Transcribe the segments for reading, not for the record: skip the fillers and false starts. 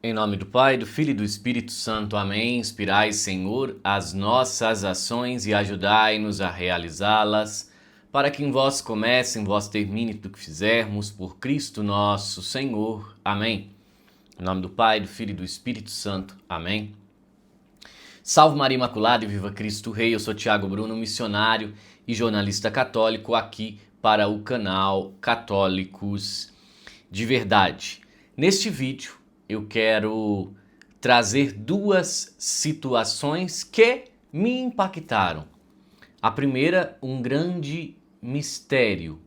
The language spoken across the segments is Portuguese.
Em nome do Pai, do Filho e do Espírito Santo. Amém. Inspirai, Senhor, as nossas ações e ajudai-nos a realizá-las, para que em vós comece, em vós termine tudo que fizermos, por Cristo nosso Senhor. Amém. Em nome do Pai, do Filho e do Espírito Santo. Amém. Salve Maria Imaculada e viva Cristo Rei. Eu sou Tiago Bruno, missionário e jornalista católico, aqui para o canal Católicos de Verdade. Neste vídeo, eu quero trazer duas situações que me impactaram. A primeira, um grande mistério.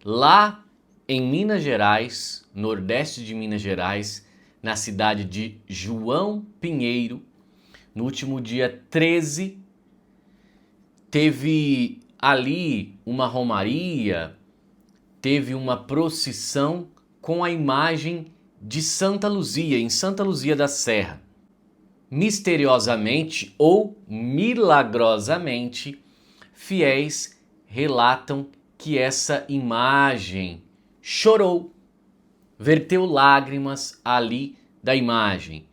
Lá em Minas Gerais, nordeste de Minas Gerais, na cidade de João Pinheiro, no último dia 13, teve ali uma romaria, teve uma procissão com a imagem de Santa Luzia, em Santa Luzia da Serra. Misteriosamente ou milagrosamente, fiéis relatam que essa imagem chorou, verteu lágrimas ali da imagem.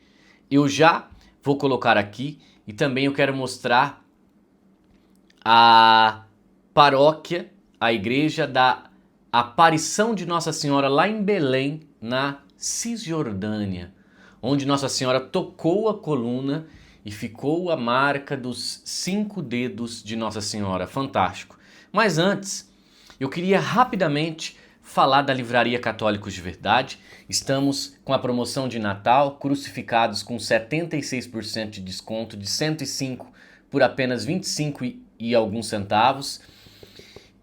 Eu já vou colocar aqui e também eu quero mostrar a paróquia, a igreja da Aparição de Nossa Senhora lá em Belém, na Cisjordânia, onde Nossa Senhora tocou a coluna e ficou a marca dos 5 dedos de Nossa Senhora. Fantástico. Mas antes, eu queria rapidamente falar da Livraria Católicos de Verdade. Estamos com a promoção de Natal, crucificados com 76% de desconto, de 105 por apenas 25 e alguns centavos.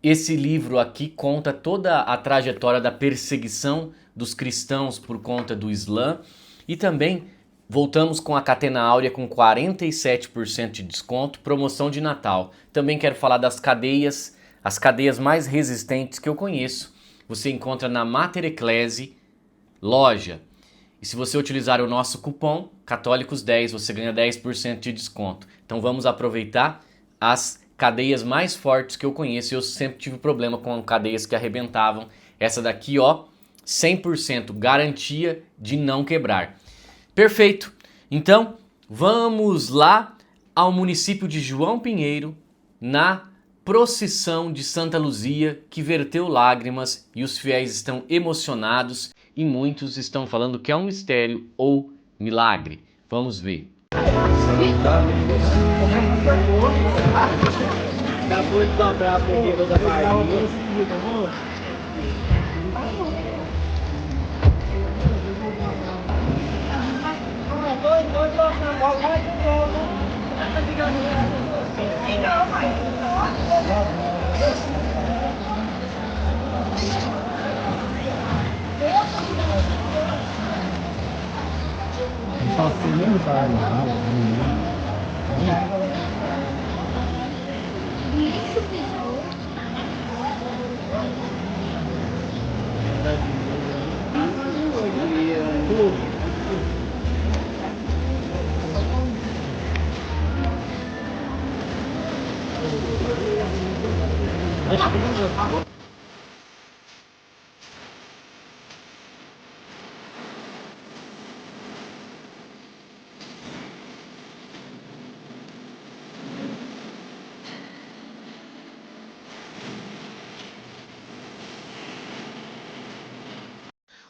Esse livro aqui conta toda a trajetória da perseguição dos cristãos por conta do Islã e também voltamos com a Catena Áurea com 47% de desconto, promoção de Natal. Também quero falar das cadeias, as cadeias mais resistentes que eu conheço. Você encontra na Mater Ecclesi loja. E se você utilizar o nosso cupom Católicos10, você ganha 10% de desconto. Então vamos aproveitar as cadeias mais fortes que eu conheço. Eu sempre tive problema com cadeias que arrebentavam. Essa daqui, ó, 100% garantia de não quebrar. Perfeito. Então, vamos lá ao município de João Pinheiro, na procissão de Santa Luzia, que verteu lágrimas e os fiéis estão emocionados e muitos estão falando que é um mistério ou milagre. Vamos ver. Acabou de dobrar a corrida da Bahia. Só se lembrar,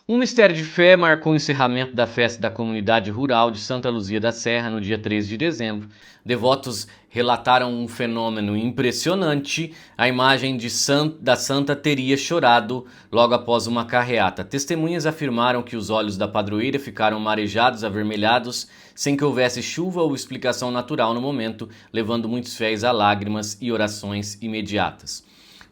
Um mistério de fé marcou o encerramento da festa da comunidade rural de Santa Luzia da Serra no dia 13 de dezembro. Devotos relataram um fenômeno impressionante. A imagem da santa teria chorado logo após uma carreata. Testemunhas afirmaram que os olhos da padroeira ficaram marejados, avermelhados, sem que houvesse chuva ou explicação natural no momento, levando muitos fiéis a lágrimas e orações imediatas.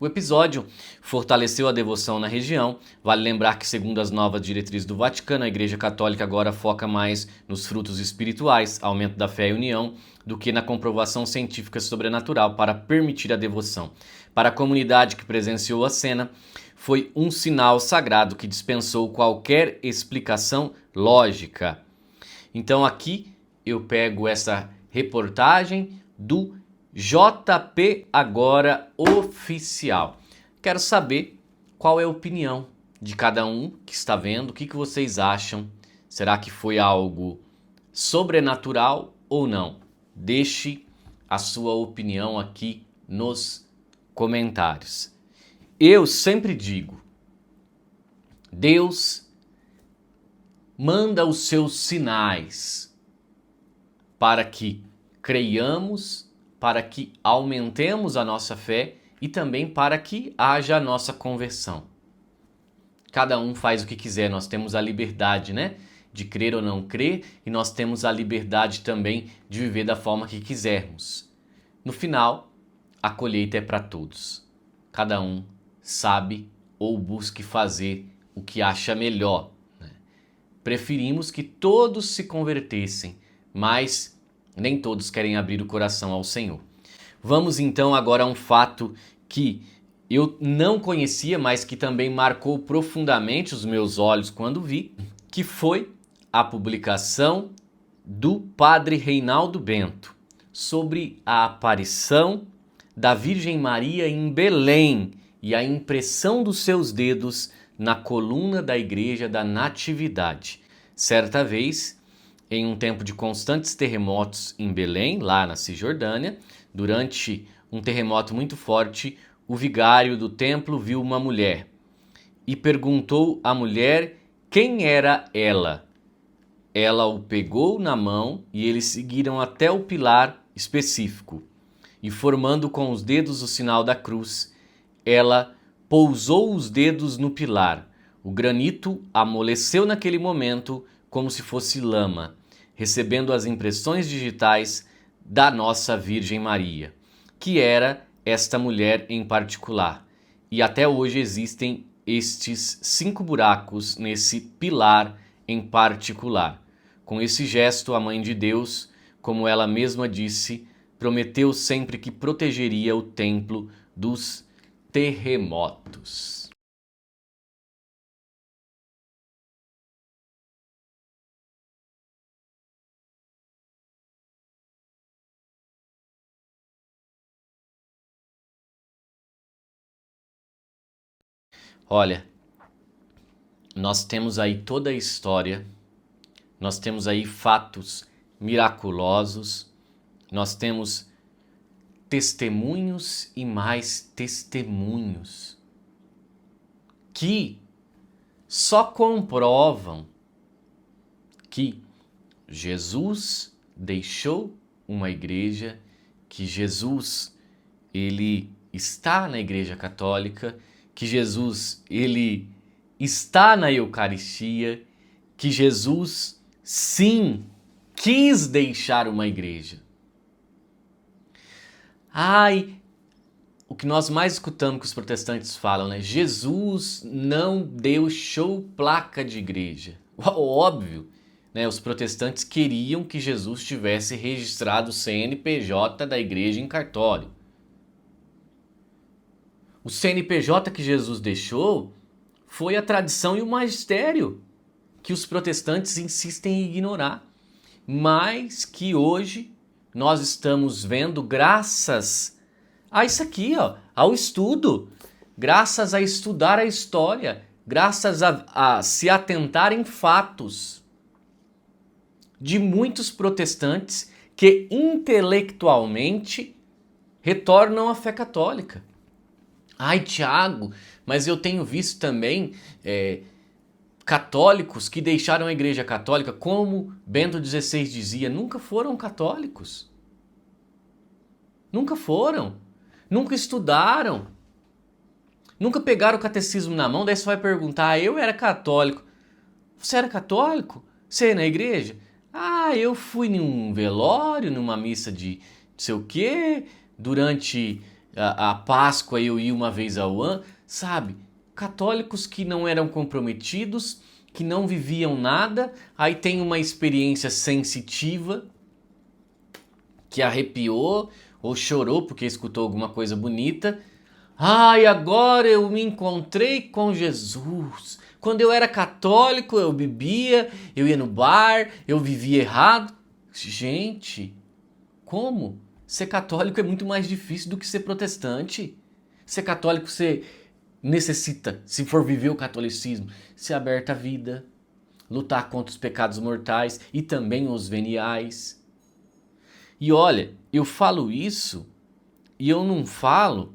O episódio fortaleceu a devoção na região. Vale lembrar que, segundo as novas diretrizes do Vaticano, a Igreja Católica agora foca mais nos frutos espirituais, aumento da fé e união, do que na comprovação científica sobrenatural para permitir a devoção. Para a comunidade que presenciou a cena, foi um sinal sagrado que dispensou qualquer explicação lógica. Então aqui eu pego essa reportagem do JP Agora Oficial. Quero saber qual é a opinião de cada um que está vendo, o que vocês acham. Será que foi algo sobrenatural ou não? Deixe a sua opinião aqui nos comentários. Eu sempre digo, Deus manda os seus sinais para que creiamos, para que aumentemos a nossa fé e também para que haja a nossa conversão. Cada um faz o que quiser, nós temos a liberdade, né, de crer ou não crer, e nós temos a liberdade também de viver da forma que quisermos. No final, a colheita é para todos. Cada um sabe ou busque fazer o que acha melhor. Preferimos que todos se convertessem, mas nem todos querem abrir o coração ao Senhor. Vamos então agora a um fato que eu não conhecia, mas que também marcou profundamente os meus olhos quando vi, que foi a publicação do Padre Reinaldo Bento sobre a aparição da Virgem Maria em Belém e a impressão dos seus dedos na coluna da Igreja da Natividade. Certa vez, em um tempo de constantes terremotos em Belém, lá na Cisjordânia, durante um terremoto muito forte, o vigário do templo viu uma mulher e perguntou à mulher quem era ela. Ela o pegou na mão e eles seguiram até o pilar específico. E formando com os dedos o sinal da cruz, ela pousou os dedos no pilar. O granito amoleceu naquele momento como se fosse lama, recebendo as impressões digitais da nossa Virgem Maria, que era esta mulher em particular. E até hoje existem estes 5 buracos nesse pilar em particular. Com esse gesto, a Mãe de Deus, como ela mesma disse, prometeu sempre que protegeria o templo dos terremotos. Olha, nós temos aí toda a história, nós temos aí fatos miraculosos, nós temos testemunhos e mais testemunhos que só comprovam que Jesus deixou uma igreja, que Jesus ele está na Igreja Católica, que Jesus ele está na Eucaristia, que Jesus sim quis deixar uma igreja. Ai, o que nós mais escutamos que os protestantes falam, né? Jesus não deixou placa de igreja. Óbvio, né? Os protestantes queriam que Jesus tivesse registrado o CNPJ da igreja em cartório. O CNPJ que Jesus deixou foi a tradição e o magistério que os protestantes insistem em ignorar, mas que hoje nós estamos vendo graças a isso aqui, ó, ao estudo, graças a estudar a história, graças a se atentar em fatos de muitos protestantes que intelectualmente retornam à fé católica. Ai, Tiago, mas eu tenho visto também católicos que deixaram a Igreja Católica, como Bento XVI dizia, nunca foram católicos. Nunca foram. Nunca estudaram. Nunca pegaram o catecismo na mão, daí você vai perguntar, eu era católico. Você era católico? Você ia na igreja? Ah, eu fui num velório, numa missa de não sei o quê, durante a Páscoa eu ia uma vez ao ano, sabe? Católicos que não eram comprometidos, que não viviam nada, aí tem uma experiência sensitiva, que arrepiou ou chorou porque escutou alguma coisa bonita. Ai, agora eu me encontrei com Jesus. Quando eu era católico, eu bebia, eu ia no bar, eu vivia errado. Gente, como? Ser católico é muito mais difícil do que ser protestante. Ser católico, você necessita, se for viver o catolicismo, ser aberto à vida, lutar contra os pecados mortais e também os veniais. E olha, eu falo isso e eu não falo,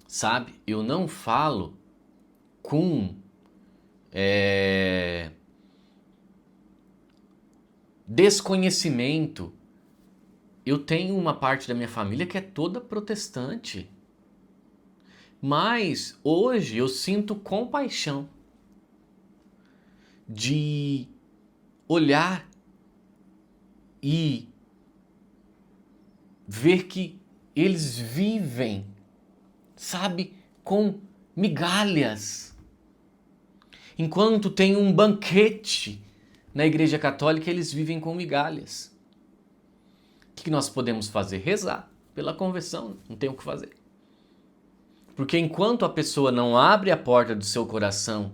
sabe? Eu não falo com desconhecimento. Eu tenho uma parte da minha família que é toda protestante. Mas hoje eu sinto compaixão de olhar e ver que eles vivem, sabe, com migalhas. Enquanto tem um banquete na Igreja Católica, eles vivem com migalhas. O que nós podemos fazer? Rezar pela conversão, não tem o que fazer. Porque enquanto a pessoa não abre a porta do seu coração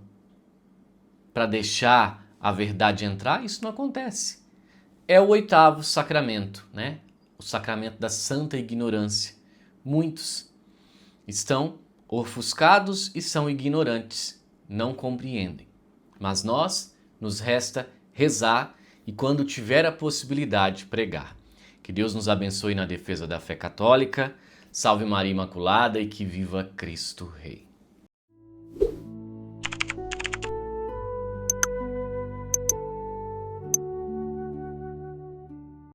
para deixar a verdade entrar, isso não acontece. É o 8º sacramento, né? O sacramento da santa ignorância. Muitos estão ofuscados e são ignorantes, não compreendem. Mas nós, nos resta rezar e, quando tiver a possibilidade, pregar. Que Deus nos abençoe na defesa da fé católica. Salve Maria Imaculada e que viva Cristo Rei.